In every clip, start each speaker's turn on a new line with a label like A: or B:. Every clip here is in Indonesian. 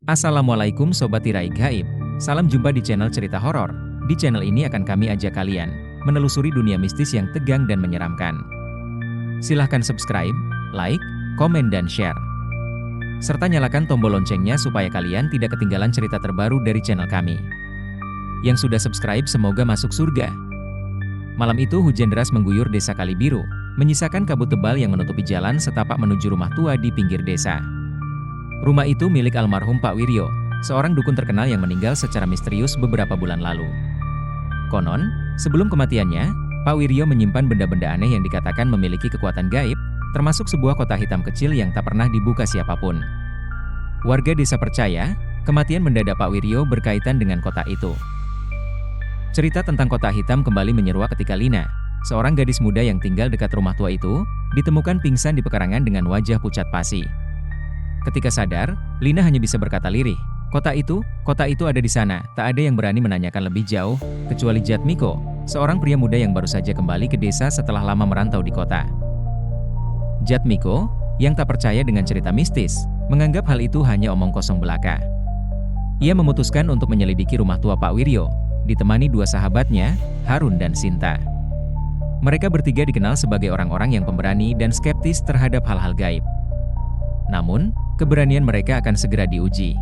A: Assalamualaikum Sobat Tirai Gaib, salam jumpa di channel cerita horor. Di channel ini akan kami ajak kalian menelusuri dunia mistis yang tegang dan menyeramkan. Silahkan subscribe, like, komen dan share. Serta nyalakan tombol loncengnya supaya kalian tidak ketinggalan cerita terbaru dari channel kami. Yang sudah subscribe semoga masuk surga. Malam itu hujan deras mengguyur desa Kalibiru, menyisakan kabut tebal yang menutupi jalan setapak menuju rumah tua di pinggir desa. Rumah itu milik almarhum Pak Wiryo, seorang dukun terkenal yang meninggal secara misterius beberapa bulan lalu. Konon, sebelum kematiannya, Pak Wiryo menyimpan benda-benda aneh yang dikatakan memiliki kekuatan gaib, termasuk sebuah kotak hitam kecil yang tak pernah dibuka siapapun. Warga desa percaya, kematian mendadak Pak Wiryo berkaitan dengan kotak itu. Cerita tentang kotak hitam kembali menyeruak ketika Lina, seorang gadis muda yang tinggal dekat rumah tua itu, ditemukan pingsan di pekarangan dengan wajah pucat pasi. Ketika sadar, Lina hanya bisa berkata lirih, kota itu ada di sana." Tak ada yang berani menanyakan lebih jauh, kecuali Jatmiko, seorang pria muda yang baru saja kembali ke desa setelah lama merantau di kota. Jatmiko, yang tak percaya dengan cerita mistis, menganggap hal itu hanya omong kosong belaka. Ia memutuskan untuk menyelidiki rumah tua Pak Wiryo, ditemani dua sahabatnya, Harun dan Sinta. Mereka bertiga dikenal sebagai orang-orang yang pemberani dan skeptis terhadap hal-hal gaib. Namun, keberanian mereka akan segera diuji.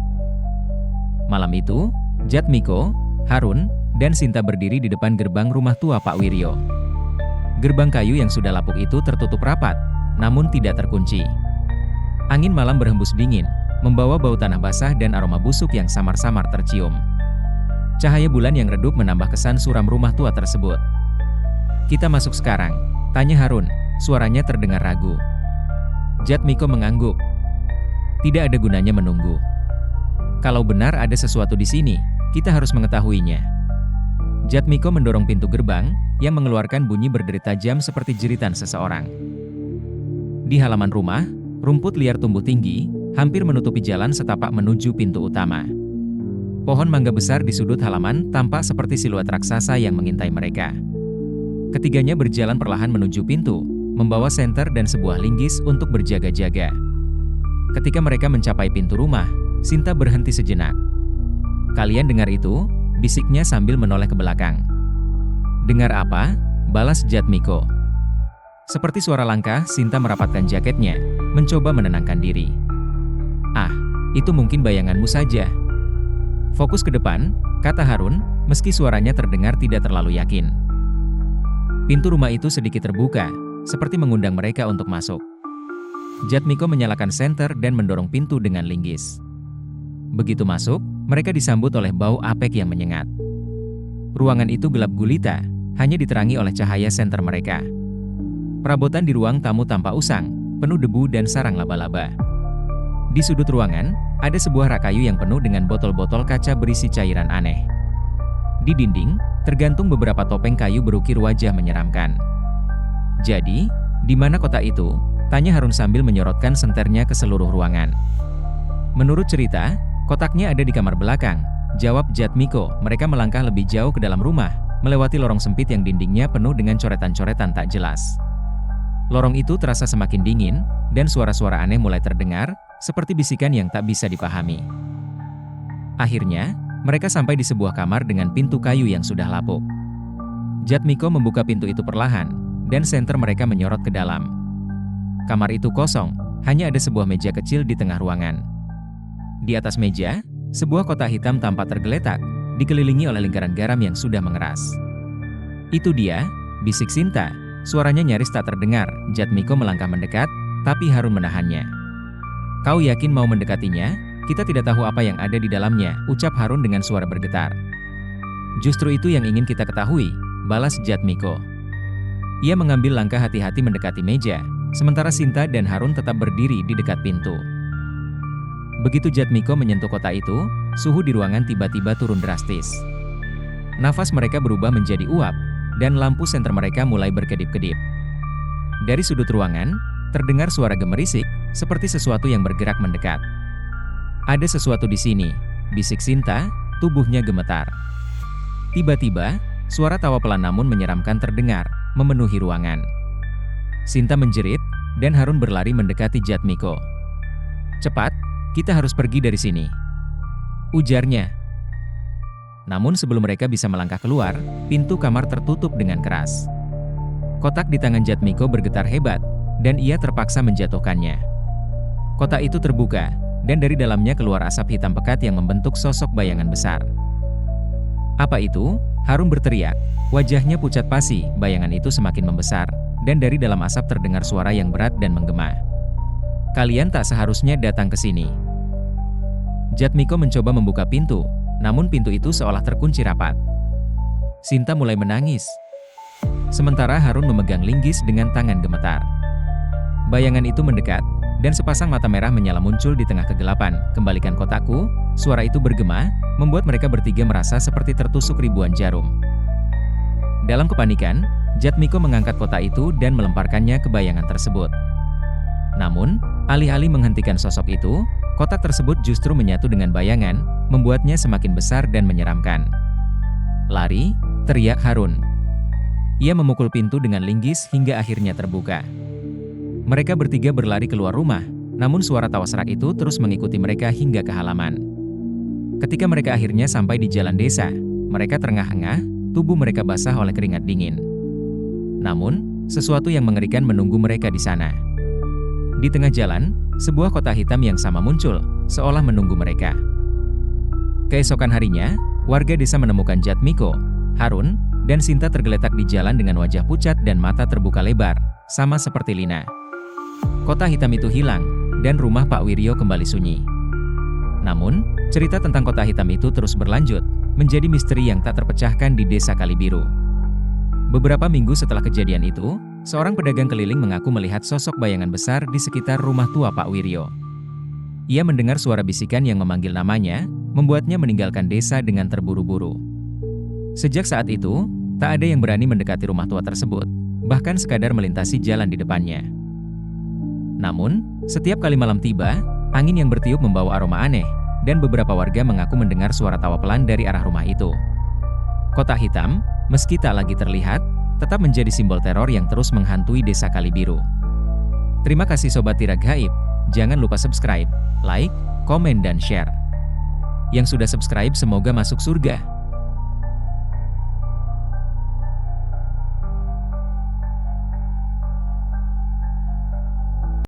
A: Malam itu, Jatmiko, Harun, dan Sinta berdiri di depan gerbang rumah tua Pak Wiryo. Gerbang kayu yang sudah lapuk itu tertutup rapat, namun tidak terkunci. Angin malam berhembus dingin, membawa bau tanah basah dan aroma busuk yang samar-samar tercium. Cahaya bulan yang redup menambah kesan suram rumah tua tersebut. "Kita masuk sekarang?" tanya Harun, suaranya terdengar ragu. Jatmiko mengangguk. Tidak ada gunanya menunggu. Kalau benar ada sesuatu di sini, kita harus mengetahuinya. Jatmiko mendorong pintu gerbang, yang mengeluarkan bunyi berderi tajam seperti jeritan seseorang. Di halaman rumah, rumput liar tumbuh tinggi, hampir menutupi jalan setapak menuju pintu utama. Pohon mangga besar di sudut halaman tampak seperti siluet raksasa yang mengintai mereka. Ketiganya berjalan perlahan menuju pintu, membawa senter dan sebuah linggis untuk berjaga-jaga. Ketika mereka mencapai pintu rumah, Sinta berhenti sejenak. "Kalian dengar itu?" bisiknya sambil menoleh ke belakang. "Dengar apa?" balas Jatmiko. Seperti suara langkah, Sinta merapatkan jaketnya, mencoba menenangkan diri. "Ah, itu mungkin bayanganmu saja. Fokus ke depan," kata Harun, meski suaranya terdengar tidak terlalu yakin. Pintu rumah itu sedikit terbuka, seperti mengundang mereka untuk masuk. Jatmiko menyalakan senter dan mendorong pintu dengan linggis. Begitu masuk, mereka disambut oleh bau apek yang menyengat. Ruangan itu gelap gulita, hanya diterangi oleh cahaya senter mereka. Perabotan di ruang tamu tampak usang, penuh debu dan sarang laba-laba. Di sudut ruangan, ada sebuah rak kayu yang penuh dengan botol-botol kaca berisi cairan aneh. Di dinding, tergantung beberapa topeng kayu berukir wajah menyeramkan. "Jadi, di mana kotak itu?" tanya Harun sambil menyorotkan senternya ke seluruh ruangan. "Menurut cerita, kotaknya ada di kamar belakang," jawab Jatmiko. Mereka melangkah lebih jauh ke dalam rumah, melewati lorong sempit yang dindingnya penuh dengan coretan-coretan tak jelas. Lorong itu terasa semakin dingin, dan suara-suara aneh mulai terdengar, seperti bisikan yang tak bisa dipahami. Akhirnya, mereka sampai di sebuah kamar dengan pintu kayu yang sudah lapuk. Jatmiko membuka pintu itu perlahan, dan senter mereka menyorot ke dalam. Kamar itu kosong, hanya ada sebuah meja kecil di tengah ruangan. Di atas meja, sebuah kotak hitam tampak tergeletak, dikelilingi oleh lingkaran garam yang sudah mengeras. "Itu dia," bisik Sinta, suaranya nyaris tak terdengar. Jatmiko melangkah mendekat, tapi Harun menahannya. "Kau yakin mau mendekatinya? Kita tidak tahu apa yang ada di dalamnya," ucap Harun dengan suara bergetar. "Justru itu yang ingin kita ketahui," balas Jatmiko. Ia mengambil langkah hati-hati mendekati meja, sementara Sinta dan Harun tetap berdiri di dekat pintu. Begitu Jatmiko menyentuh kotak itu, suhu di ruangan tiba-tiba turun drastis. Nafas mereka berubah menjadi uap, dan lampu senter mereka mulai berkedip-kedip. Dari sudut ruangan, terdengar suara gemerisik, seperti sesuatu yang bergerak mendekat. "Ada sesuatu di sini," bisik Sinta, tubuhnya gemetar. Tiba-tiba, suara tawa pelan namun menyeramkan terdengar, memenuhi ruangan. Sinta menjerit, dan Harun berlari mendekati Jatmiko. "Cepat, kita harus pergi dari sini." ujarnya. Namun sebelum mereka bisa melangkah keluar, pintu kamar tertutup dengan keras. Kotak di tangan Jatmiko bergetar hebat, dan ia terpaksa menjatuhkannya. Kotak itu terbuka, dan dari dalamnya keluar asap hitam pekat yang membentuk sosok bayangan besar. "Apa itu?" Harun berteriak. Wajahnya pucat pasi, bayangan itu semakin membesar, dan dari dalam asap terdengar suara yang berat dan menggema. "Kalian tak seharusnya datang ke sini." Jatmiko mencoba membuka pintu, namun pintu itu seolah terkunci rapat. Sinta mulai menangis. Sementara Harun memegang linggis dengan tangan gemetar. Bayangan itu mendekat, dan sepasang mata merah menyala muncul di tengah kegelapan. "Kembalikan kotakku," suara itu bergema, membuat mereka bertiga merasa seperti tertusuk ribuan jarum. Dalam kepanikan, Jatmiko mengangkat kotak itu dan melemparkannya ke bayangan tersebut. Namun, alih-alih menghentikan sosok itu, kotak tersebut justru menyatu dengan bayangan, membuatnya semakin besar dan menyeramkan. "Lari!" teriak Harun. Ia memukul pintu dengan linggis hingga akhirnya terbuka. Mereka bertiga berlari keluar rumah, namun suara tawa serak itu terus mengikuti mereka hingga ke halaman. Ketika mereka akhirnya sampai di jalan desa, mereka terengah-engah, tubuh mereka basah oleh keringat dingin. Namun, sesuatu yang mengerikan menunggu mereka di sana. Di tengah jalan, sebuah kotak hitam yang sama muncul, seolah menunggu mereka. Keesokan harinya, warga desa menemukan Jatmiko, Harun, dan Sinta tergeletak di jalan dengan wajah pucat dan mata terbuka lebar, sama seperti Lina. Kotak hitam itu hilang, dan rumah Pak Wiryo kembali sunyi. Namun, cerita tentang kotak hitam itu terus berlanjut, menjadi misteri yang tak terpecahkan di desa Kalibiru. Beberapa minggu setelah kejadian itu, seorang pedagang keliling mengaku melihat sosok bayangan besar di sekitar rumah tua Pak Wiryo. Ia mendengar suara bisikan yang memanggil namanya, membuatnya meninggalkan desa dengan terburu-buru. Sejak saat itu, tak ada yang berani mendekati rumah tua tersebut, bahkan sekadar melintasi jalan di depannya. Namun, setiap kali malam tiba, angin yang bertiup membawa aroma aneh, dan beberapa warga mengaku mendengar suara tawa pelan dari arah rumah itu. Kotak hitam, meski tak lagi terlihat, tetap menjadi simbol teror yang terus menghantui desa Kalibiru. Terima kasih Sobat Tirak Gaib, jangan lupa subscribe, like, komen dan share. Yang sudah subscribe semoga masuk surga.